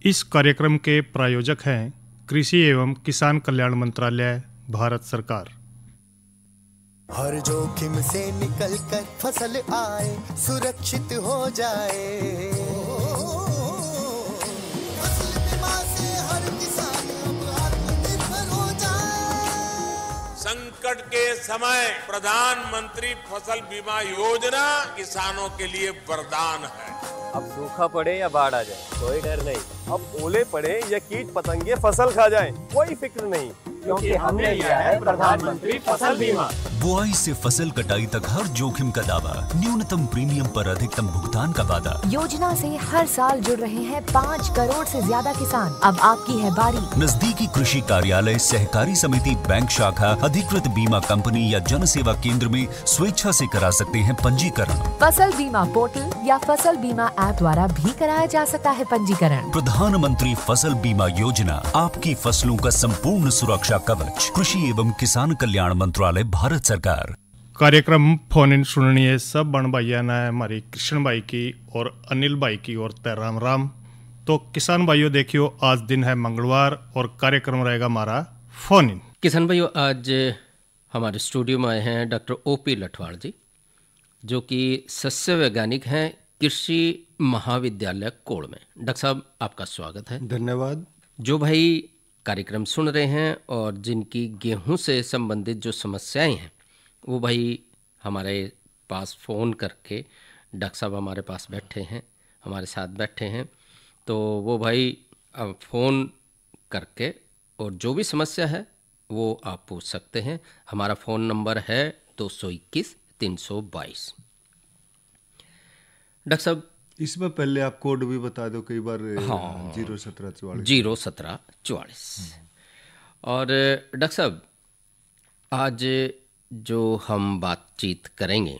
इस कार्यक्रम के प्रायोजक हैं कृषि एवं किसान कल्याण मंत्रालय, भारत सरकार। हर जोखिम से निकल कर फसल आए, सुरक्षित हो जाए। फसल बीमा से हर किसान अब आत्मनिर्भर हो जाए। संकट के समय प्रधानमंत्री फसल बीमा योजना किसानों के लिए वरदान है। अब सूखा पड़े या बाढ़ आ जाए कोई डर नहीं, अब ओले पड़े या कीट पतंगे फसल खा जाए कोई फिक्र नहीं, क्योंकि हमने लिया है प्रधानमंत्री फसल बीमा। बुआई से फसल कटाई तक हर जोखिम का दावा, न्यूनतम प्रीमियम पर अधिकतम भुगतान का वादा। योजना से हर साल जुड़ रहे हैं 5 करोड़ से ज्यादा किसान। अब आपकी है बारी। नजदीकी कृषि कार्यालय, सहकारी समिति, बैंक शाखा, अधिकृत बीमा कंपनी या जन सेवा केंद्र में स्वेच्छा से करा सकते हैं पंजीकरण। फसल बीमा पोर्टल या फसल बीमा ऐप द्वारा भी कराया जा सकता है पंजीकरण। प्रधानमंत्री फसल बीमा योजना, आपकी फसलों का संपूर्ण सुरक्षा कवच। कृषि एवं किसान कल्याण मंत्रालय, भारत सरकार। कार्यक्रम फोन इन सुननिए सब बण भाइया ने हमारी कृष्ण भाई की और अनिल भाई की और राम राम। तो किसान भाइयों देखियो, आज दिन है मंगलवार और कार्यक्रम रहेगा हमारा फोन इन। किसान भाइयों, आज हमारे स्टूडियो में आए हैं डॉक्टर ओपी लठवाड़ जी, जो कि सस्य वैज्ञानिक हैं कृषि महाविद्यालय कोड़ में। डॉक्टर साहब, आपका स्वागत है। धन्यवाद। जो भाई कार्यक्रम सुन रहे हैं और जिनकी गेहूं से संबंधित जो समस्याएं हैं, वो भाई हमारे पास फ़ोन करके, डॉक्टर साहब हमारे पास बैठे हैं, हमारे साथ बैठे हैं, तो वो भाई अब फ़ोन करके और जो भी समस्या है वो आप पूछ सकते हैं। हमारा फ़ोन नंबर है 221 322। डॉक्टर साहब, इसमें पहले आप कोड भी बता दो, कई बार। हाँ, 01744। और डॉक्टर साहब, आज जो हम बातचीत करेंगे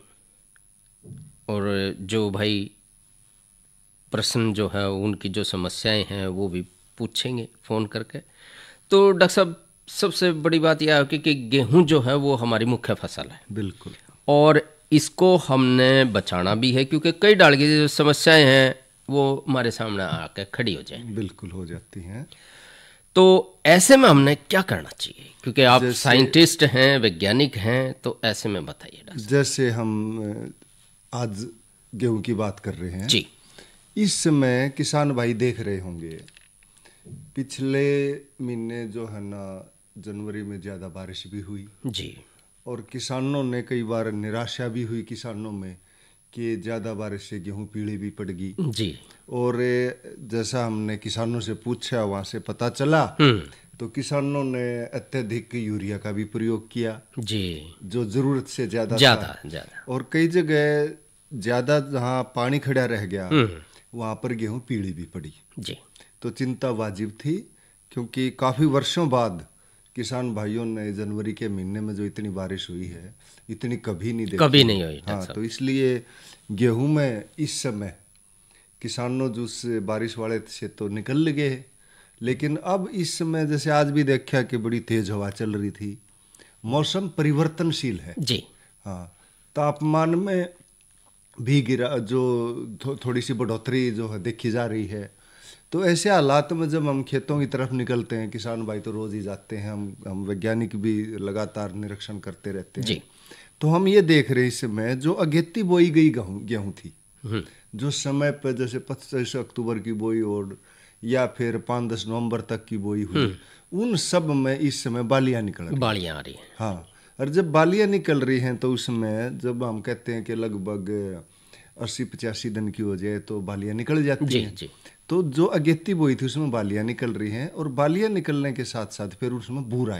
और जो भाई प्रश्न जो है, उनकी जो समस्याएं हैं वो भी पूछेंगे फ़ोन करके। तो डॉक्टर साहब, सबसे बड़ी बात यह है कि गेहूं जो है वो हमारी मुख्य फसल है। बिल्कुल। और इसको हमने बचाना भी है, क्योंकि कई डाल की जो समस्याएं हैं वो हमारे सामने आकर खड़ी हो जाए। बिल्कुल हो जाती हैं। तो ऐसे में हमने क्या करना चाहिए, क्योंकि आप साइंटिस्ट हैं, वैज्ञानिक हैं, तो ऐसे में बताइए डॉक्टर। जैसे हम आज गेहूं की बात कर रहे हैं जी, इस समय किसान भाई देख रहे होंगे, पिछले महीने जो है ना, जनवरी में ज़्यादा बारिश भी हुई जी, और किसानों ने कई बार निराशा भी हुई किसानों में कि ज़्यादा बारिश से गेहूं पीली भी पड़ गई जी। और जैसा हमने किसानों से पूछा, वहाँ से पता चला तो किसानों ने अत्यधिक यूरिया का भी प्रयोग किया जी, जो ज़रूरत से ज़्यादा। और कई जगह ज़्यादा जहाँ पानी खड़ा रह गया वहाँ पर गेहूं पीली भी पड़ी जी। तो चिंता वाजिब थी, क्योंकि काफ़ी वर्षों बाद किसान भाइयों ने जनवरी के महीने में जो इतनी बारिश हुई है, इतनी कभी नहीं देखी, कभी नहीं हुई। हाँ, तो इसलिए गेहूं में इस समय किसानों जो उस बारिश वाले से तो निकल गए, लेकिन अब इस समय जैसे आज भी देखा कि बड़ी तेज हवा चल रही थी, मौसम परिवर्तनशील है जी। हाँ, तापमान में भी गिरा, जो थोड़ी सी बढ़ोतरी जो है देखी जा रही है। तो ऐसे हालात में जब हम खेतों की तरफ निकलते हैं, किसान भाई तो रोज ही जाते हैं, हम वैज्ञानिक भी लगातार निरीक्षण करते रहते हैं जी। तो हम ये देख रहे हैं इस समय जो अगेती बोई गई गेहूं थी, जो समय पर जैसे 25 अक्टूबर की बोई और या फिर 5-10 नवंबर तक की बोई हुई, उन सब में इस समय बालियां निकल रही, बालियां आ रही हैं। हाँ, और जब बालियां निकल रही हैं तो उसमें जब हम कहते हैं कि लगभग 80-85 दिन की हो जाए तो बालियां निकल जाती हैं जी। तो जो अगेती बोई थी उसमें बालियां निकल रही हैं, और बालियां निकलने के साथ साथ फिर उसमें बूर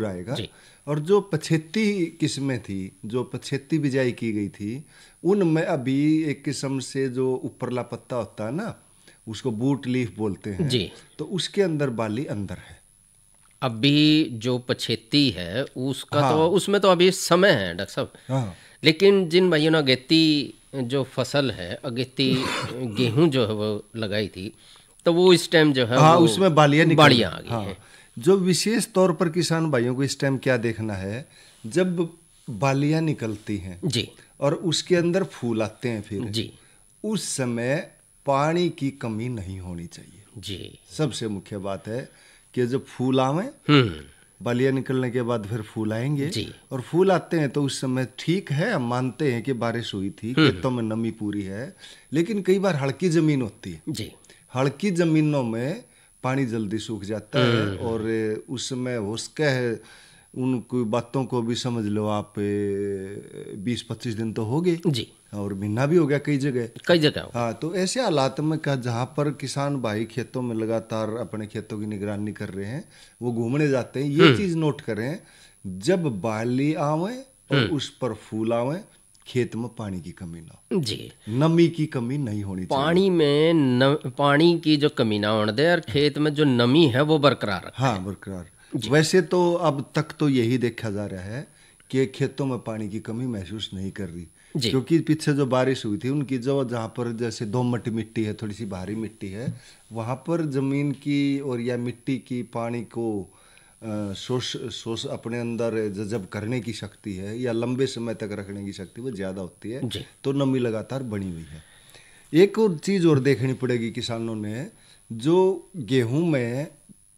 आएगा जी। और जो पछेती किस्में थी, जो पछेती बिजाई की गई थी, उनमें अभी एक किस्म से जो ऊपरला पत्ता होता है ना, उसको बूट लीफ बोलते हैं जी, तो उसके अंदर बाली अंदर है। अभी जो पछेती है उसका हाँ, तो उसमें तो अभी समय है डॉक्टर साहब। हाँ, लेकिन जिन भाइयों ने अगेती जो फसल है, अगेती गेहूं जो है वो लगाई थी, तो वो इस टाइम जो है, हाँ, उसमें बालियां आ गई हैं। जो विशेष तौर पर किसान भाइयों को इस टाइम क्या देखना है, जब बालियां निकलती हैं जी और उसके अंदर फूल आते हैं फिर जी, उस समय पानी की कमी नहीं होनी चाहिए जी। सबसे मुख्य बात है कि जब फूल आवे, बालियाँ निकलने के बाद फिर फूल आएंगे जी। और फूल आते हैं तो उस समय ठीक है, हम मानते हैं कि बारिश हुई थी, खेतों में नमी पूरी है, लेकिन कई बार हल्की जमीन होती है जी। हल्की जमीनों में पानी जल्दी सूख जाता है और उस समय हो सके है उन कोई बातों को भी समझ लो आप 20-25 दिन तो हो गए जी, और महीना भी हो गया कई जगह। हाँ, तो ऐसे हालात में क्या जहाँ पर किसान भाई खेतों में लगातार अपने खेतों की निगरानी कर रहे हैं, वो घूमने जाते हैं, ये चीज नोट करें, जब बाली आवे और उस पर फूल आवे, खेत में पानी की कमी ना हो जी, नमी की कमी नहीं होनी चाहिए। पानी में पानी की जो कमी ना होने दे और खेत में जो नमी है वो बरकरार रखे। हाँ, बरकरार। वैसे तो अब तक तो यही देखा जा रहा है कि खेतों में पानी की कमी महसूस नहीं कर रही, क्योंकि पीछे जो बारिश हुई थी उनकी जो जहाँ पर जैसे दोमट मिट्टी है, थोड़ी सी भारी मिट्टी है, वहाँ पर जमीन की और या मिट्टी की पानी को सोच अपने अंदर जब करने की शक्ति है या लंबे समय तक रखने की शक्ति वो ज़्यादा होती है, तो नमी लगातार बनी हुई है। एक और चीज़ और देखनी पड़ेगी किसानों ने, जो गेहूं में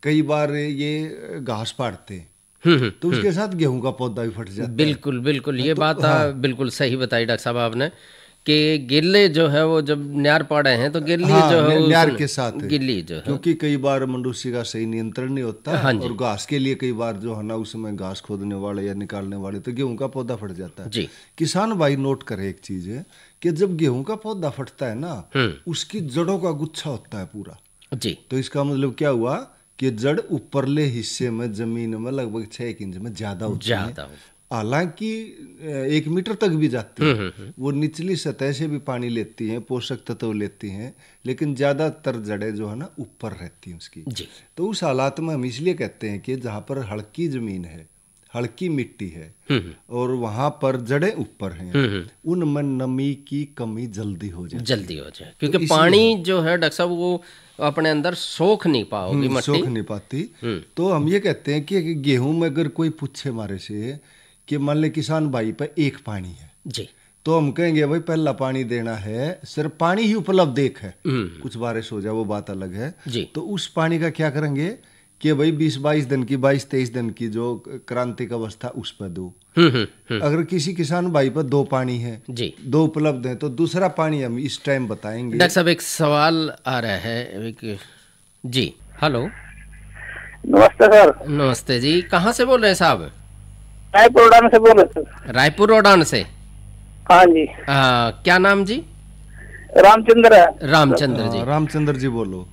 कई बार ये घास पाड़ते तो उसके साथ गेहूं का पौधा भी फट जाता है। बिल्कुल बिल्कुल, ये बात बिल्कुल सही बताई डॉक्टर साहब आपने कि गिल्ले जो है वो जब न्यार पाड़े हैं तो गिल्ली जो है न्यार के साथ गिल्ली जो है, क्योंकि कई बार मनुष्य का सही नियंत्रण नहीं होता और घास के लिए कई बार जो है ना उसमें घास खोदने वाले या निकालने वाले तो गेहूं का पौधा फट जाता है जी। किसान भाई नोट करे एक चीज है कि जब गेहूं का पौधा फटता है ना, उसकी जड़ों का गुच्छा होता है पूरा जी। तो इसका मतलब क्या हुआ कि जड़ ऊपरले हिस्से में जमीन में लगभग 6 इंच में ज्यादा होती है, हालांकि 1 मीटर तक भी जाती है, वो निचली सतह से भी पानी लेती हैं, पोषक तत्व लेती हैं, लेकिन ज्यादातर जड़ें जो है ना ऊपर रहती हैं उसकी। तो उस हालात में हम इसलिए कहते हैं कि जहाँ पर हल्की जमीन है, हल्की मिट्टी है और वहां पर जड़ें ऊपर हैं, उनमें नमी की कमी जल्दी हो जाए, क्योंकि पानी जो है डॉक्टर साहब वो अपने अंदर सोख नहीं पाओगी, सोख नहीं पाती। तो हम ये कहते हैं कि गेहूं में अगर कोई पूछे हमारे से कि मान ले किसान भाई पे एक पानी है जी, तो हम कहेंगे भाई पहला पानी देना है, सिर्फ पानी ही उपलब्ध एक है, कुछ बारिश हो जाए वो बात अलग है जी। तो उस पानी का क्या करेंगे कि भाई 20-22 दिन की 22-23 दिन की जो क्रांतिक अवस्था उस पर दो। अगर किसी किसान भाई पर 2 पानी है जी, 2 उपलब्ध है तो दूसरा पानी हम इस टाइम बताएंगे। डॉक्टर साहब एक सवाल आ रहा है जी। हेलो, नमस्ते सर। नमस्ते जी, कहाँ से बोल रहे हैं साहब? रायपुर रोडान से बोल रहे सर। रायपुर रोडान से? हाँ जी। क्या नाम जी? रामचंद्र है। रामचंद्र जी। रामचंद्र जी बोलो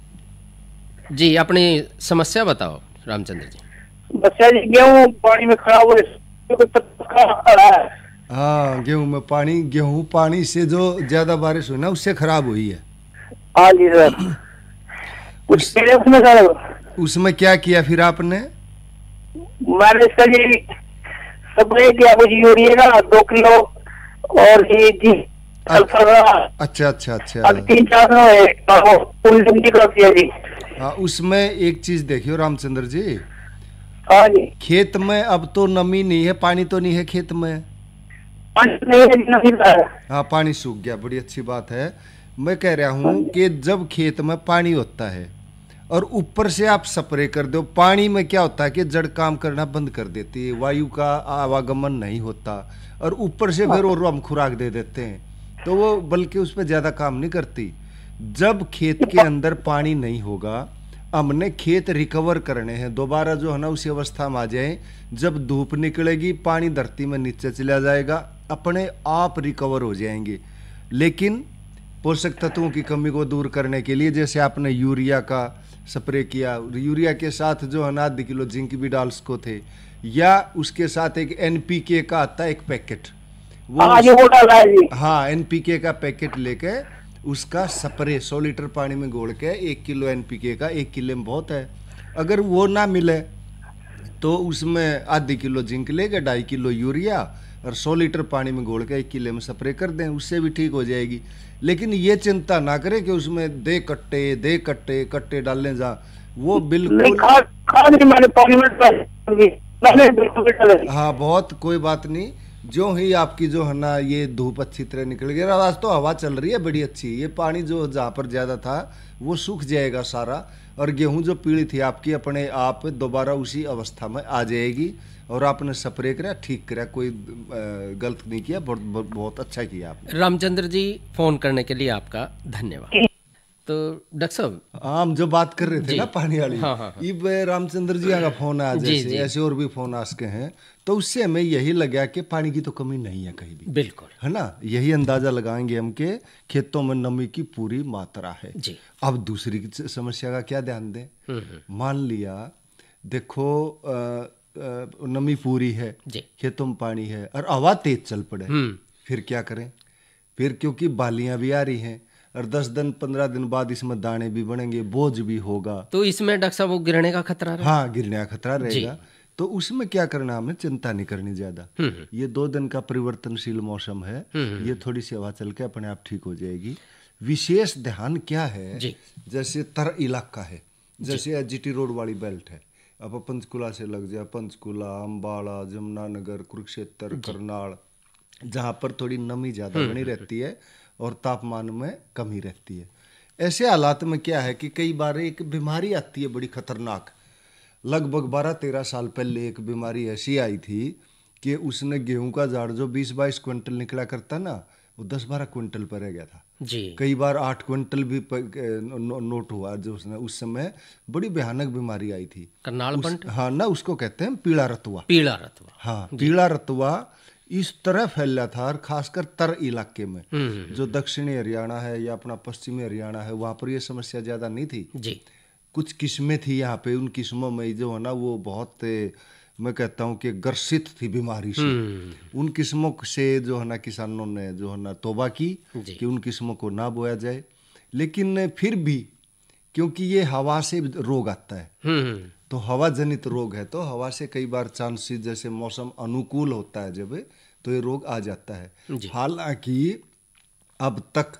जी, अपनी समस्या बताओ रामचंद्र जी। बच्चा जी गेहूं पानी में खराब हो रहा है। हाँ, गेहूं पानी से जो ज्यादा बारिश हुई ना उससे खराब हुई है। हाँ जी सर। कुछ उसमें सर, उसमें क्या किया फिर आपने? मैंने इसका जी स्प्रे किया, कुछ यूरिया का 2 किलो और ये जी अच्छा 3-4 जी। हाँ, उसमें एक चीज देखियो रामचंद्र जी। हाँ जी। खेत में अब तो नमी नहीं है, पानी तो नहीं है खेत में? नहीं है। हाँ, पानी सूख गया, बड़ी अच्छी बात है। मैं कह रहा हूँ कि जब खेत में पानी होता है और ऊपर से आप स्प्रे कर दो, पानी में क्या होता है कि जड़ काम करना बंद कर देती है, वायु का आवागमन नहीं होता और ऊपर से फिर और हम खुराक दे देते हैं तो वो बल्कि उस पर ज्यादा काम नहीं करती। जब खेत के अंदर पानी नहीं होगा, हमने खेत रिकवर करने हैं, दोबारा जो है ना उसी अवस्था में आ जाए, जब धूप निकलेगी पानी धरती में नीचे चला जाएगा, अपने आप रिकवर हो जाएंगे। लेकिन पोषक तत्वों की कमी को दूर करने के लिए जैसे आपने यूरिया का स्प्रे किया, यूरिया के साथ जो है ना आधी किलो जिंक भी डाल सको थे, या उसके साथ एक NPK का आता है एक पैकेट, हाँ NPK का पैकेट लेके उसका स्प्रे 100 लीटर पानी में घोल के 1 किलो NPK का 1 किलो में बहुत है। अगर वो ना मिले तो उसमें आधी किलो जिंक लेके 2.5 किलो यूरिया और 100 लीटर पानी में घोल के 1 किलो में स्प्रे कर दें, उससे भी ठीक हो जाएगी। लेकिन ये चिंता ना करें कि उसमें दे कट्टे डालने जा, वो बिल्कुल हाँ बहुत कोई बात नहीं, जो ही आपकी जो है ना ये धूप अच्छी तरह निकल गई, आज तो हवा चल रही है बड़ी अच्छी, ये पानी जो जहाँ पर ज़्यादा था वो सूख जाएगा सारा, और गेहूं जो पीली थी आपकी अपने आप दोबारा उसी अवस्था में आ जाएगी। और आपने स्प्रे करा, ठीक करा, कोई गलत नहीं किया, बहुत अच्छा किया आपने। रामचंद्र जी, फोन करने के लिए आपका धन्यवाद। तो डॉक्टर साहब, हम जो बात कर रहे थे ना पानी वाली, हाँ। ये रामचंद्र जी का फोन है, जैसे ऐसे और भी फोन आ सके हैं, तो उससे हमें यही लगा कि पानी की तो कमी नहीं है कहीं भी, बिल्कुल, है ना। यही अंदाजा लगाएंगे हम के खेतों में नमी की पूरी मात्रा है जी। अब दूसरी समस्या का क्या ध्यान दें, मान लिया देखो नमी पूरी है, खेतों में पानी है और हवा तेज चल पड़े, फिर क्या करें? फिर क्योंकि बालियां भी आ रही हैं और 10 दिन 15 दिन बाद इसमें दाने भी बनेंगे, बोझ भी होगा, तो इसमें डॉक्टर साहब वो गिरने का खतरा रहेगा। हाँ, गिरने का खतरा रहेगा। तो उसमें क्या करना, हमें चिंता नहीं करनी ज्यादा। ये 2 दिन का परिवर्तनशील मौसम है, ये थोड़ी सी हवा चल के अपने आप ठीक हो जाएगी। विशेष ध्यान क्या है, जैसे तर इलाका है, जैसे जीटी रोड वाली बेल्ट है, अब पंचकुला से लग जाए, पंचकुला, अम्बाड़ा, जमुनानगर, कुरुक्षेत्र, करनाल, जहाँ पर थोड़ी नमी ज़्यादा बनी रहती है और तापमान में कमी रहती है। ऐसे हालात में क्या है कि कई बार एक बीमारी आती है बड़ी खतरनाक। लगभग 12-13 साल पहले एक बीमारी ऐसी आई थी कि उसने गेहूं का झाड़ जो 20-22 क्विंटल निकला करता ना, वो 10-12 क्विंटल पर रह गया था जी। कई बार 8 क्विंटल भी नोट हुआ। जो उसने उस समय बड़ी भयानक बीमारी आई थी, करनाल बंट, हाँ ना, उसको कहते हैं पीला रतुआ। पीला रतुआ, हाँ, पीला रतुआ इस तरह फैला था, और खासकर तर इलाके में, जो दक्षिणी हरियाणा है या अपना पश्चिमी हरियाणा है, वहां पर ये समस्या ज्यादा नहीं थी जी। कुछ किस्में थी यहाँ पे, उन किस्मों में जो है ना वो बहुत, मैं कहता हूँ कि ग्रसित थी बीमारी से। उन किस्मों से जो है ना किसानों ने जो है ना तौबा की कि उन किस्मों को ना बोया जाए। लेकिन फिर भी क्योंकि ये हवा से रोग आता है, तो हवा जनित रोग है, तो हवा से कई बार चांसेस, जैसे मौसम अनुकूल होता है जब, तो ये रोग आ जाता है। हालांकि अब तक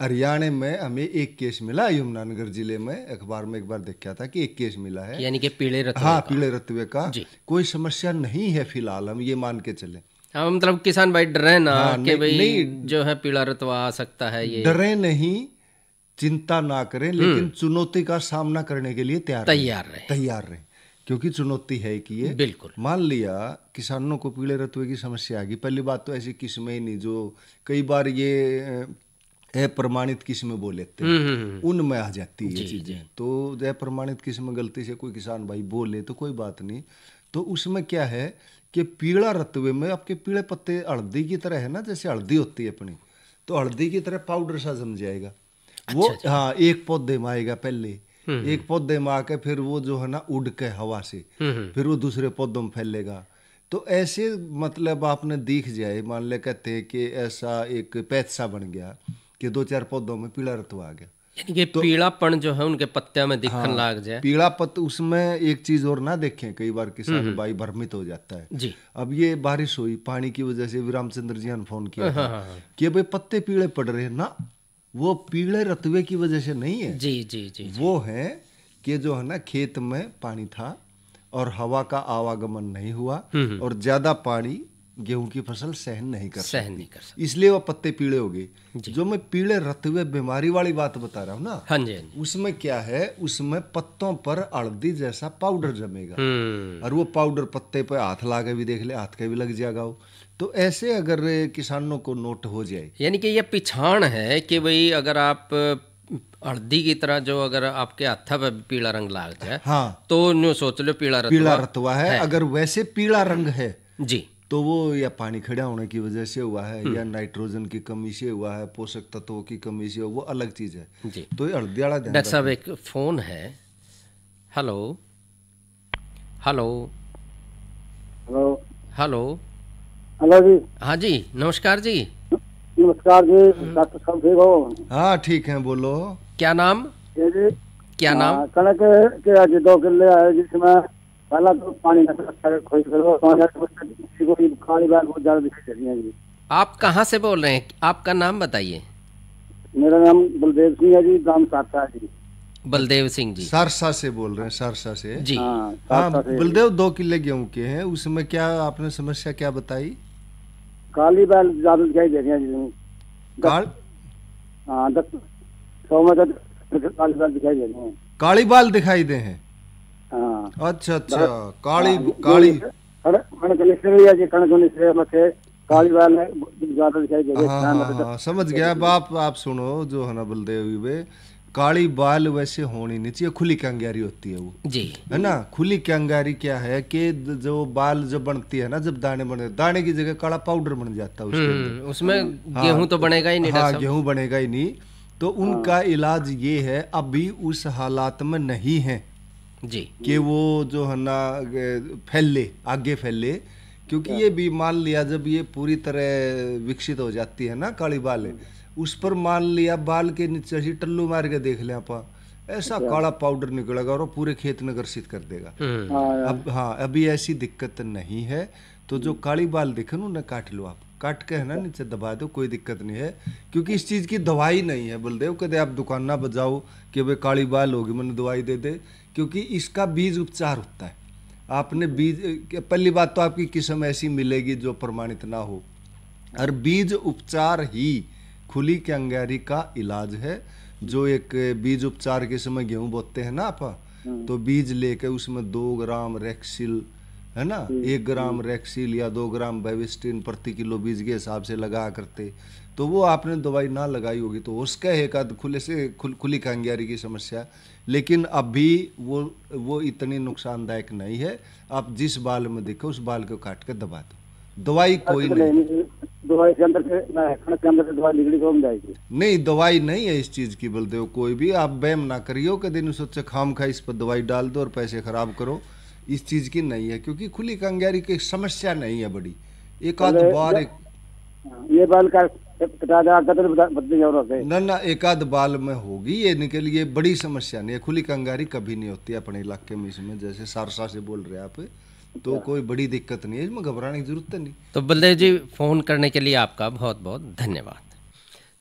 हरियाणा में हमें एक केस मिला, यमुनानगर जिले में, अखबार में एक बार देखा था कि एक केस मिला है, यानी कि पीले रतुए हाँ, पीले रतुए का। कोई समस्या नहीं है फिलहाल, हम ये मान के चले। हाँ, मतलब किसान भाई डरे ना कि भाई जो है पीला रतुआ आ सकता है, ये डरे नहीं, चिंता ना करें, लेकिन चुनौती का सामना करने के लिए तैयार रहे, क्योंकि चुनौती है कि ये बिल्कुल। मान लिया किसानों को पीले रतुए की समस्या आ गई, पहली बात तो ऐसी किस्में ही नहीं, जो कई बार ये अप्रमाणित किस्में बोल लेते हैं, उनमें आ जाती है ये चीजें। तो अप्रमाणित किस्म गलती से कोई किसान भाई बोले तो कोई बात नहीं, तो उसमें क्या है कि पीला रतुए में आपके पीले पत्ते हल्दी की तरह है ना, जैसे हल्दी होती है अपनी, तो हल्दी की तरह पाउडर सा जम जाएगा वो। हाँ, एक पौधे में आएगा पहले, एक पौधे में आके फिर वो जो है ना उड़ के हवा से फिर वो दूसरे पौधों में फैलेगा। तो ऐसे मतलब आपने दिख जाए, मान ले कहते हैं कि ऐसा एक पैच सा बन गया कि 2-4 पौधों में पीला रतुआ आ गया, यानी कि तो पीलापन जो है उनके पत्तियों में दिखने लग जाए। पीला पत्ता, उसमें एक चीज और ना देखें, कई बार किसान भाई भ्रमित हो जाता है जी। अब ये बारिश हुई, पानी की वजह से रामचंद्र जी ने फोन किया था कि भाई पत्ते पीले पड़ रहे हैं ना, वो पीले रतुए की वजह से नहीं है जी जी जी, वो है कि जो है ना खेत में पानी था और हवा का आवागमन नहीं हुआ, और ज्यादा पानी गेहूं की फसल सहन नहीं कर सकती, इसलिए वो पत्ते पीले हो गए। जो मैं पीले रतुए बीमारी वाली बात बता रहा हूँ ना, हाँ जी, उसमें क्या है, उसमें पत्तों पर हल्दी जैसा पाउडर जमेगा, और वो पाउडर पत्ते पे हाथ ला के भी देख ले, हाथ के भी लग जाएगा वो। तो ऐसे अगर किसानों को नोट हो जाए, यानी कि ये पिछाड़ है कि भाई अगर आप हल्दी की तरह जो अगर आपके हाथा पे पीला रंग लाग जाए, हाँ, तो न्यू सोच लो पीला रतुआ है। अगर वैसे पीला रंग है जी, तो वो या पानी खड़ा होने की वजह से हुआ है, या नाइट्रोजन की कमी से हुआ है, पोषक तत्वों की कमी से, वो अलग चीज है जी। तो ये हल्दी वाला ध्यान। डॉक्टर साहब एक फोन है। Hello hello hello hello hello जी, हाँ जी, नमस्कार जी। नमस्कार जी, डॉक्टर साहब ठीक हो? हाँ ठीक है, बोलो। क्या नाम? क्या नाम? कणक के आज 2 किले आए, जिसमें पहला तो पानी खोज करो, काली बात बहुत ज्यादा दिखाई दे रही है जी। आप कहाँ से बोल रहे हैं? आपका नाम बताइए। मेरा नाम बलदेव सिंह है जी, गांव सारसा जी। बलदेव सिंह जी, सरसा से बोल रहे हैं? सरसा से जी। हाँ, बलदेव 2 किले गेहूं के हैं, उसमें क्या आपने समस्या क्या बताई? काली बैल ज्यादा दिखाई दे रही है। काल हाँ 100 में तो काली बैल दिखाई दे रही है। काली बाल दिखाई दे हैं। हाँ अच्छा अच्छा, काली काली काली बैल ज्यादा दिखाई दे रही है। हाँ, समझ गया। अब आप सुनो जो है ना बलदेव वे, काली बाल वैसे होनी नहीं चाहिए, खुली कंगारी होती है वो जी, है ना। खुली कंगारी क्या है कि जो बाल जो बनती है ना, जब दाने बने, दाने की जगह काला पाउडर बन जाता है उसके अंदर। उसमें गेहूं तो बनेगा ही नहीं। हाँ, गेहूं बनेगा ही नहीं। तो उनका इलाज ये है, अभी उस हालात में नहीं है जी कि वो जो है ना फैले, आगे फैले, क्योंकि ये भी मान लिया जब ये पूरी तरह विकसित हो जाती है ना काली बाल, उस पर मान लिया बाल के नीचे से टल्लू मार के देख लें आप, ऐसा काला पाउडर निकलेगा और पूरे खेत में ग्रसित कर देगा। अब हाँ, अभी ऐसी दिक्कत नहीं है। तो जो काली बाल दिखे ना, उन्हें काट लो, आप काट के है ना नीचे दबा दो, कोई दिक्कत नहीं है। क्योंकि इस चीज़ की दवाई नहीं है बलदेव, कदे आप दुकान ना बजाओ कि भाई काली बाल होगी मैंने दवाई दे दे, क्योंकि इसका बीज उपचार होता है। आपने बीज, पहली बात तो आपकी किस्म ऐसी मिलेगी जो प्रमाणित ना हो, और बीज उपचार ही खुली कंगारी का इलाज है। जो एक बीज उपचार के समय गेहूं बोते हैं ना आप, तो बीज लेके उसमें 2 ग्राम रेक्सिल, है ना, 1 ग्राम रेक्सिल या 2 ग्राम बेविस्टिन प्रति किलो बीज के हिसाब से लगा करते। तो वो आपने दवाई ना लगाई होगी तो उसका एक आध खुली कंगारी की समस्या, लेकिन अभी वो इतनी नुकसानदायक नहीं है। आप जिस बाल में देखो उस बाल को काट कर दबा दो, दवाई कोई नहीं। दवाई के अंदर से दवाई निकली तो हम जाएगी नहीं, दवाई नहीं है इस चीज की बलदेव। कोई भी आप बैम ना करियो कि दिन सोचे खाम खा इस पर दवाई डाल दो और पैसे खराब करो, इस चीज की नहीं है। क्योंकि खुली कंगारी की समस्या नहीं है बड़ी, एक आध बार ये बाल का ना एक आध बाल में होगी, ये निकल, ये बड़ी समस्या नहीं है। खुली कंगारी कभी नहीं होती अपने इलाके में, इसमें जैसे सारसा से बोल रहे आप, तो कोई बड़ी दिक्कत नहीं है, इसमें घबराने की जरूरत नहीं। तो बलदेव जी, फोन करने के लिए आपका बहुत बहुत धन्यवाद।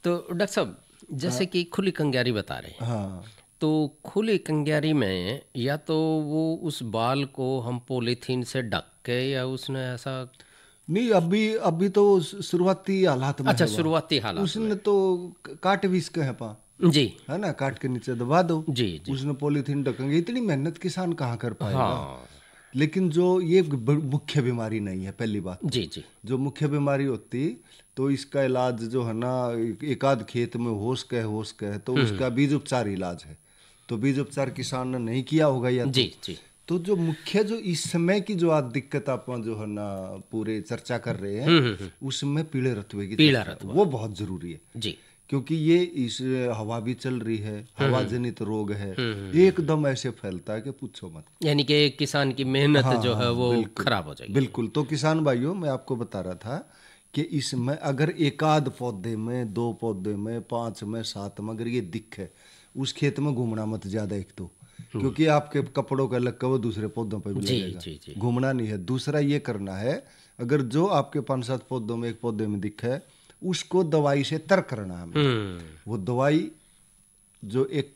तो डॉक्टर साहब, जैसे कि खुली कंगारी बता रहे हैं, हाँ, तो खुली कंगारी में या तो वो उस बाल को हम पॉलीथीन से ढक के, या उसने ऐसा नहीं, अभी तो शुरुआती हालात में। अच्छा, शुरुआती हालात उसने तो काट भी इसके है पा जी, है ना, काट के नीचे दबा दो जी, जी। उसने पॉलीथीन ढकेंगे, इतनी मेहनत किसान कहाँ कर पाएगा। हाँ। लेकिन जो ये मुख्य बीमारी नहीं है, पहली बात जी जी, जो मुख्य बीमारी होती तो इसका इलाज जो है ना, एक आध खेत में होश के तो उसका बीज उपचार इलाज है। तो बीज उपचार किसान ने नहीं किया होगा या जी जी। तो जो मुख्य जो इस समय की जो आज दिक्कत आप जो है ना पूरे चर्चा कर रहे हैं, उसमें पीले रतुए की पीला रतुआ वो बहुत जरूरी है जी, क्योंकि ये इस हवा भी चल रही है, हवा जनित रोग है, एकदम ऐसे फैलता है कि पूछो मत। यानी कि किसान की मेहनत जो है वो खराब हो जाएगी। बिल्कुल। तो किसान भाइयों, मैं आपको बता रहा था कि इसमें अगर एक आध पौधे में, 2 पौधे में, 5 में, 7 में अगर ये दिखे, उस खेत में घूमना मत ज्यादा, एक तो क्योंकि आपके कपड़ों का लग वो दूसरे पौधों पर भी लगेगा, घूमना नहीं है। दूसरा ये करना है, अगर जो आपके 5-7 पौधों में एक पौधे में दिखा है, उसको दवाई से तर करना है हमें। वो दवाई जो एक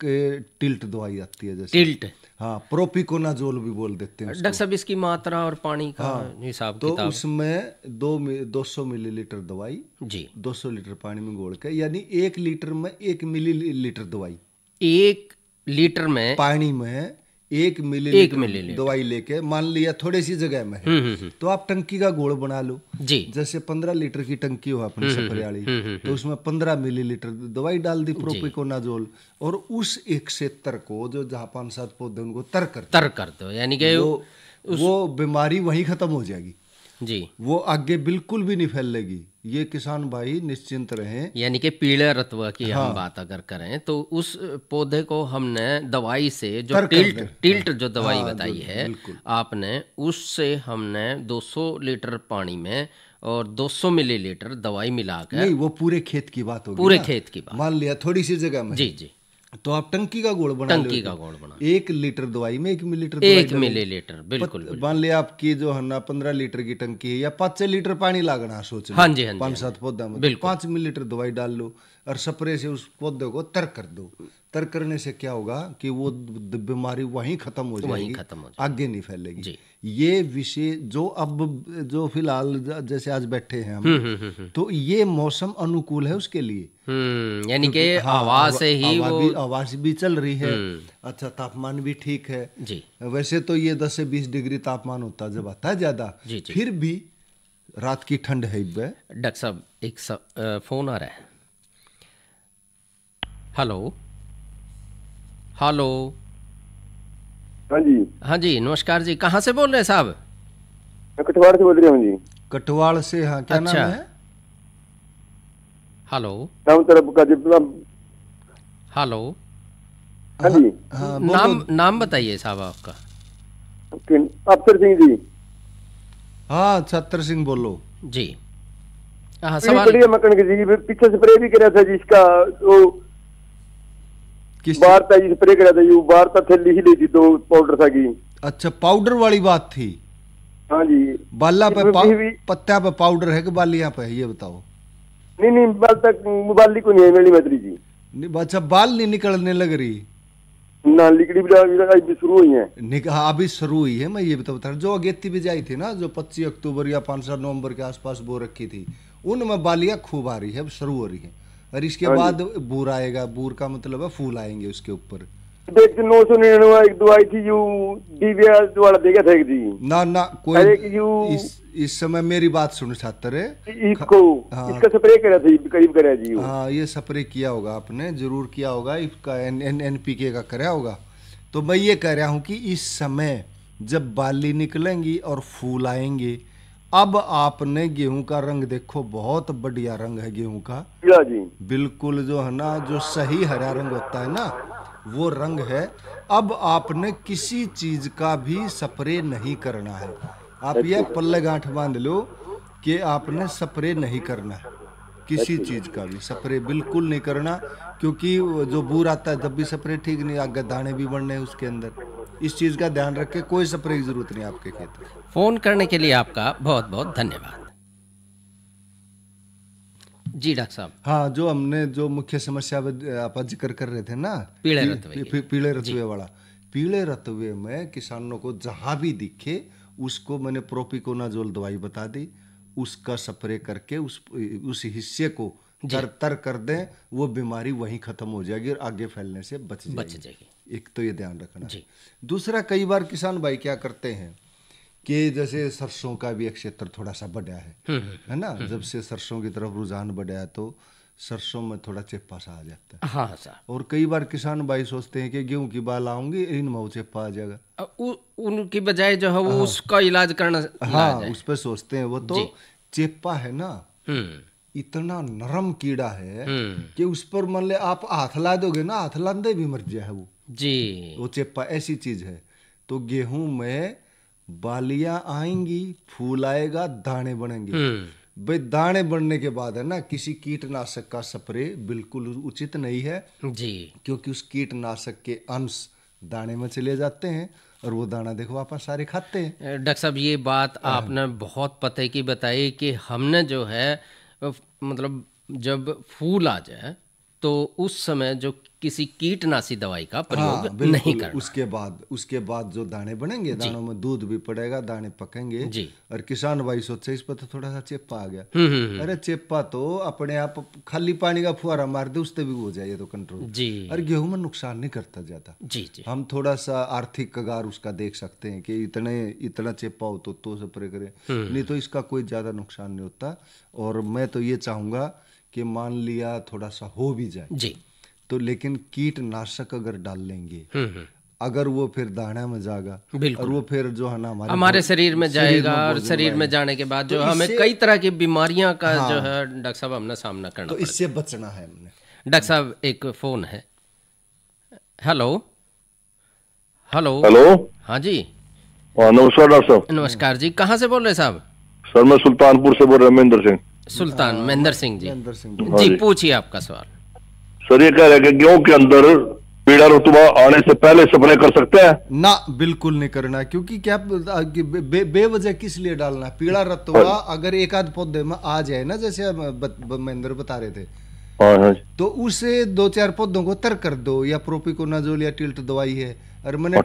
टिल्ट दवाई आती है, जैसे टिल्ट, हाँ, प्रोपिकोनाजोल भी बोल देते हैं। डॉक्टर साहब, इसकी मात्रा और पानी का हिसाब तो किताब? उसमें 200 मिलीलीटर दवाई जी 200 लीटर पानी में घोल के, यानी 1 लीटर में 1 मिलीलीटर दवाई, 1 लीटर में पानी में 1 मिलीलीटर दवाई लेके, मान लिया थोड़ी सी जगह में है तो आप टंकी का घोल बना लो जी। जैसे 15 लीटर की टंकी हो अपनी सफरे वाली, तो उसमें 15 मिलीलीटर दवाई डाल दी प्रोपिकोनाजोल, और उस 170 को जो जहाँ 5-7 पौधे उनको तर कर दो, यानी कि वो बीमारी वहीं खत्म हो जाएगी जी, वो आगे बिल्कुल भी नहीं फैलेगी। ये किसान भाई निश्चिंत रहें। यानी कि पीले रतुआ की हम बात अगर करें तो उस पौधे को हमने दवाई से जो टिल्ट जो दवाई बताई है आपने, उससे हमने 200 लीटर पानी में और 200 मिलीलीटर दवाई मिलाकर, नहीं वो पूरे खेत की बात होगी, पूरे खेत की बात, मान लिया थोड़ी सी जगह में जी जी, तो आप टंकी का घोल बना, 1 लीटर दवाई में 1 मिलीलीटर बिल्कुल। मान लिया आपकी जो है ना 15 लीटर की टंकी है, या 5-6 लीटर पानी लागना सोच लो, हाँ जी, 5-7 पौधा में 5 मिलीलीटर दवाई डाल लो और स्प्रे से उस पौधे को तर कर दो। तर करने से क्या होगा कि वो बीमारी वहीं खत्म हो जाएगी, आगे नहीं फैलेगी। ये विषय जो अब जो फिलहाल जैसे आज बैठे हैं हम, तो ये मौसम अनुकूल है उसके लिए, यानी कि हवा से ही हवा भी चल रही है। अच्छा, तापमान भी ठीक है जी। वैसे तो ये 10 से 20 डिग्री तापमान होता है जब आता है ज्यादा, फिर भी रात की ठंड है। डॉक्टर साहब एक फोन आ रहा है। Hello hello. हाँ जी नमस्कार जी, कहाँ से बोल रहे हैं साहब? मैं कटवाड़ से बोल रहा हूँ जी। कटवाड़ से? हाँ, क्या नाम है? हेलो नाम तरफ का हेलो। हाँ जी। नाम बताइए साहब आपका। अफसर सिंह जी। हाँ, छत्र सिंह बोलो जी। सवाल बढ़िया मकन के जी, पीछे स्प्रे भी करा था जिसका वो बार था जी, स्प्रे करा था जी, बार था थैली ही ली थी, 2 पाउडर था की। अच्छा, पाउडर वाली बात थी। हाँ जी। बाला पे पत्ता पे पाउडर है कि बालियां पे है, ये बताओ। नहीं बाल तक बाली को नहीं है मेरी मैत्री जी। अच्छा, बाल नहीं निकलने लग रही ना, लिकड़ी भी शुरू हुई है। अभी शुरू हुई है। मैं ये बता रहा, जो अगेती भी जाई थी ना, जो 25 अक्टूबर या 5 नवंबर के आसपास बो रखी थी, उनमें बालियां खूब आ रही है, शुरू हो रही है। और इसके बाद बूर आएगा। बूर का मतलब है फूल आएंगे उसके ऊपर। 999 एक दवाई थी जो डीवीआ वाला देगा था जी। ना कोई इस समय मेरी बात सुन छात्र इसका स्प्रे करा था करीब करा जी। हाँ, ये स्प्रे किया होगा आपने, जरूर किया होगा। इसका NPK का करा होगा। तो मैं ये कह रहा हूँ कि इस समय जब बाली निकलेंगी और फूल आएंगे, अब आपने गेहूं का रंग देखो, बहुत बढ़िया रंग है गेहूं का जी। बिल्कुल जो है ना, जो सही हरा रंग होता है ना, वो रंग है। अब आपने किसी चीज का भी स्प्रे नहीं करना है। आप ये पल्ले गांठ बांध लो कि आपने स्प्रे नहीं करना है, किसी चीज का भी स्प्रे बिल्कुल नहीं करना, क्योंकि जो बूर आता है जब भी स्प्रे ठीक नहीं, आगे दाने भी बढ़ने हैं उसके अंदर। इस चीज का ध्यान रख के कोई स्प्रे की जरूरत नहीं आपके खेत में। फोन करने के लिए आपका बहुत बहुत धन्यवाद जी। डॉक्टर साहब, हाँ, जो हमने जो मुख्य समस्या आप जिक्र कर रहे थे ना, पीले रतुए वाला, पीले रतुए में किसानों को जहां भी दिखे उसको मैंने प्रोपिकोनाजोल दवाई बता दी, उसका स्प्रे करके उस हिस्से को तर कर दें, वो बीमारी वहीं खत्म हो जाएगी और आगे फैलने से बच जाएगी। एक तो ये ध्यान रखना है। दूसरा, कई बार किसान भाई क्या करते हैं कि जैसे सरसों का भी एक क्षेत्र थोड़ा सा बढ़ा है ना, जब से सरसों की तरफ रुझान बढ़ा है तो सरसों में थोड़ा चेप्पा सा आ जाता है। हाँ सर। और कई बार किसान भाई सोचते हैं कि गेहूं की बाल आऊंगी, इनमें वो चेप्पा आ जाएगा, उनकी बजाय जो है वो उसका इलाज करना। हाँ, उस पर सोचते हैं। वो तो चेप्पा है ना, इतना नरम कीड़ा है कि उस पर मान ले आप हाथ ला दोगे ना, हाथ लांदे भी मर जाए वो जी। वो चेप्पा ऐसी चीज है। तो गेहूं में बालियां आएंगी, फूल आएगा, दाने बनेंगे। भाई दाने बढ़ने के बाद है ना, किसी कीटनाशक का स्प्रे बिल्कुल उचित नहीं है जी, क्योंकि उस कीटनाशक के अंश दाने में चले जाते हैं और वो दाना देखो आप सारे खाते हैं। डॉक्टर साहब, ये बात आपने बहुत पते की बताई कि हमने जो है मतलब जब फूल आ जाए तो उस समय जो किसी कीटनाशी दवाई का प्रयोग नहीं करना। उसके बाद जो दाने बनेंगे, दानों में दूध भी पड़ेगा, दाने पकेंगे जी। और किसान भाई सोचे इस पर तो थोड़ा सा चेप्पा आ गया, अरे चेप्पा तो अपने आप खाली पानी का फुहारा मार दे उससे भी हो जाए तो कंट्रोल जी। और गेहूं में नुकसान नहीं करता ज्यादा जी। हम थोड़ा सा आर्थिक कगार उसका देख सकते हैं कि इतना चेप्पा हो तो स्प्रे करें, नहीं तो इसका कोई ज्यादा नुकसान नहीं होता। और मैं तो ये चाहूंगा कि मान लिया थोड़ा सा हो भी जाए जी, तो लेकिन कीटनाशक अगर डाल लेंगे, अगर वो फिर दाना में जाएगा और वो फिर जो है ना हमारे शरीर में जाएगा, और शरीर में जाने के बाद जो हमें कई तरह की बीमारियां का जो है डॉक्टर साहब हमने सामना करना, तो इससे बचना है हमने। डॉक्टर साहब, एक फोन है। हेलो हेलो हेलो, हाँ जी, नमस्कार डॉक्टर साहब। नमस्कार जी, कहाँ से बोल रहे साहब? सर मैं सुल्तानपुर से बोल रहा हूँ, महेंद्र सिंह। सुल्तान महेंद्र सिंह जी, पूछिए आपका सवाल। सर ये कह रहे हैं कि गेहूं के अंदर पीला रुतबा आने से पहले स्प्रे कर सकते हैं? ना, बिल्कुल नहीं करना, क्योंकि क्या बेवजह किस लिए डालना? पीला रतुआ अगर एक आध पौधे में आ जाए ना, जैसे महेंद्र बता रहे थे, तो उसे 2-4 पौधों को तर कर दो, या प्रोपिकोनाजोल या टिल्ट दवाई है और मैंने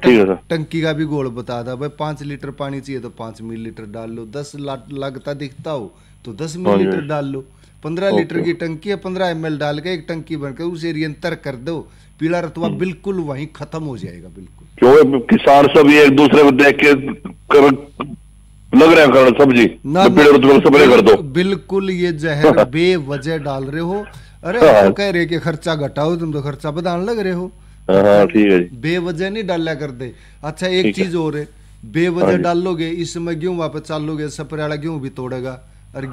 टंकी का भी गोल बता था भाई, 5 लीटर पानी चाहिए तो 5 मिलीलीटर डाल लो, 10 लगता दिखता हो तो 10 मिलीलीटर डाल लो। 15 लीटर की टंकी है, 15 ml डाल के एक टंकी बनकर उस एरिया अंतर कर दो, पीला रतुआ बिल्कुल वहीं खत्म हो जाएगा बिल्कुल। क्यों किसान सब एक दूसरे को देख के लग रहे हैं सब्जी पीले रतुआ स्प्रे कर दो, बिल्कुल ये जहर बेवजह डाल रहे हो। अरे तो कह रहे कि खर्चा घटाओ, तुम तो खर्चा बढ़ाने लग रहे हो। ठीक है, बेवजह नहीं डाला कर दे। अच्छा एक चीज और है, बेवजह डालोगे इस समय गेहूं वापस चालोगे, स्प्रे वाला गेहूं भी तोड़ेगा, और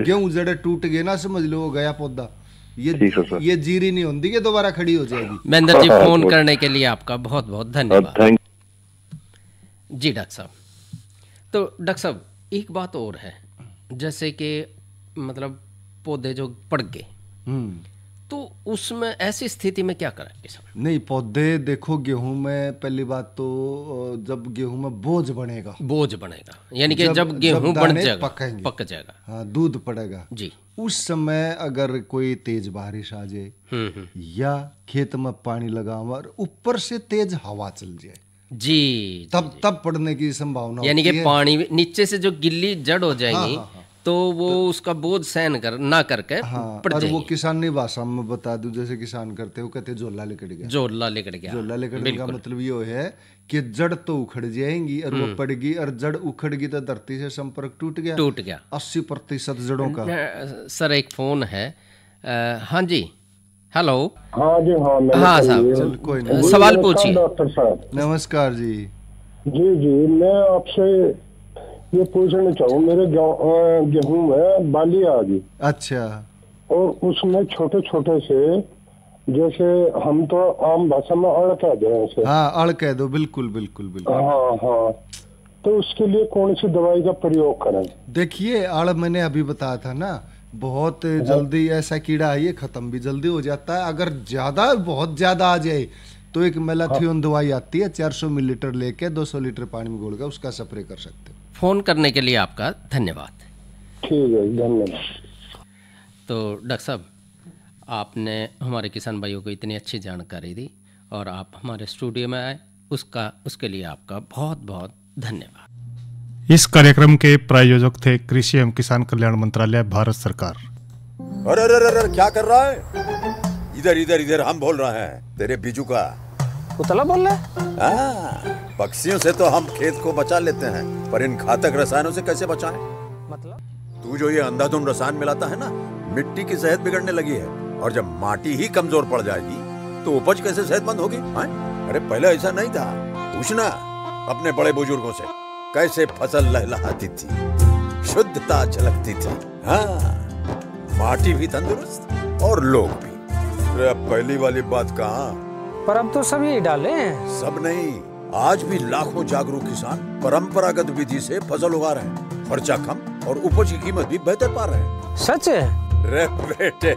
गेहूं जड़े टूट गए ना समझ लो गया पौधा, ये जीरी नहीं होती कि दोबारा खड़ी हो जाएगी। महेंद्र जी फोन करने के लिए आपका बहुत बहुत धन्यवाद। जी डॉक्टर साहब, तो डॉक्टर साहब एक बात और है, जैसे कि मतलब पौधे जो पड़ गए तो उसमें ऐसी स्थिति में क्या करें किसान? नहीं पौधे देखो गेहूं में पहली बात तो जब गेहूं में बोझ बनेगा यानी कि जब गेहूं बन जाएगा पक जाएगा, हाँ दूध पड़ेगा जी, उस समय अगर कोई तेज बारिश आ जाए या खेत में पानी लगा और ऊपर से तेज हवा चल जाए जी, तब पड़ने की संभावना, यानी कि पानी नीचे से जो गिल्ली जड़ हो जाएगी तो वो उसका बोझ सहन ना करके पड़ और वो किसानी भाषा में बता दूं, जैसे किसान करते हो कहते जोला लेकड़ गया। जोला लेकड़ का मतलब ये है कि जड़ तो उखड़ जाएंगी और वो पड़गी, और जड़ उखड़ गई तो धरती से संपर्क टूट गया 80% जड़ों का। सर एक फोन है, हाँ जी, हेलो। हाँ जी हाँ साहब, कोई नहीं, सवाल पूछिए। डॉक्टर साहब नमस्कार जी। जी मैं आपसे ये पूछना चाहूँ, मेरे गेहूं में बाली आ गई। अच्छा। और उसमें छोटे छोटे से, जैसे हम तो आम भाषा में अड़ कह दे, हाँ अड़ कह दो, बिल्कुल। हाँ तो उसके लिए कौन सी दवाई का प्रयोग करें? देखिए अड़ मैंने अभी बताया था ना, बहुत जल्दी ऐसा कीड़ा है, ये खत्म भी जल्दी हो जाता है। अगर बहुत ज्यादा आ जाए तो एक मेलाथियोन दवाई आती है, 400 मिलीलीटर लेके 200 लीटर पानी में घोल कर उसका स्प्रे कर सकते हो। फोन करने के लिए आपका धन्यवाद। ठीक है, धन्यवाद। तो डॉक्टर साहब आपने हमारे किसान भाइयों को इतनी अच्छी जानकारी दी और आप हमारे स्टूडियो में आए, उसके लिए आपका बहुत बहुत धन्यवाद। इस कार्यक्रम के प्रायोजक थे कृषि एवं किसान कल्याण मंत्रालय, भारत सरकार। अरे क्या कर रहा है? इधर हम बोल रहे हैं, तेरे बीजू का उतला बोल रहा है? पक्षियों से तो हम खेत को बचा लेते हैं, पर इन घातक रसायनों से कैसे बचाएं? मतलब तू जो ये अंधाधुंध रसायन मिलाता है ना, मिट्टी की सेहत बिगड़ने लगी है, और जब माटी ही कमजोर पड़ जाएगी तो उपज कैसे सेहतमंद होगी? अरे पहले ऐसा नहीं था, पूछना अपने बड़े बुजुर्गों से, कैसे फसल लहलहाती थी, शुद्धता झलकती थी, हाँ माटी भी तंदुरुस्त और लोग भी। अरे अब पहली वाली बात कहाँ, पर अब तो सब यही डाले हैं। सब नहीं, आज भी लाखों जागरूक किसान परंपरागत विधि से फसल उगा रहे हैं, खर्चा कम और उपज की कीमत भी बेहतर पा रहे हैं। सच है? रे बेटे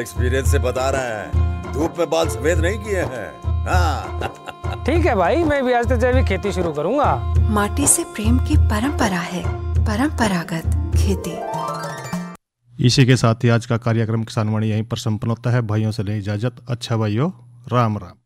एक्सपीरियंस से बता रहे हैं, धूप में बाल सफेद नहीं किए हैं। हाँ। ठीक है भाई, मैं भी आज से जैविक खेती शुरू करूंगा। माटी से प्रेम की परंपरा है, परंपरागत खेती। इसी के साथ ही आज का कार्यक्रम किसान वाणी यहीं पर संपन्न होता है। भाइयों से लें इजाजत। अच्छा भाइयों, राम राम।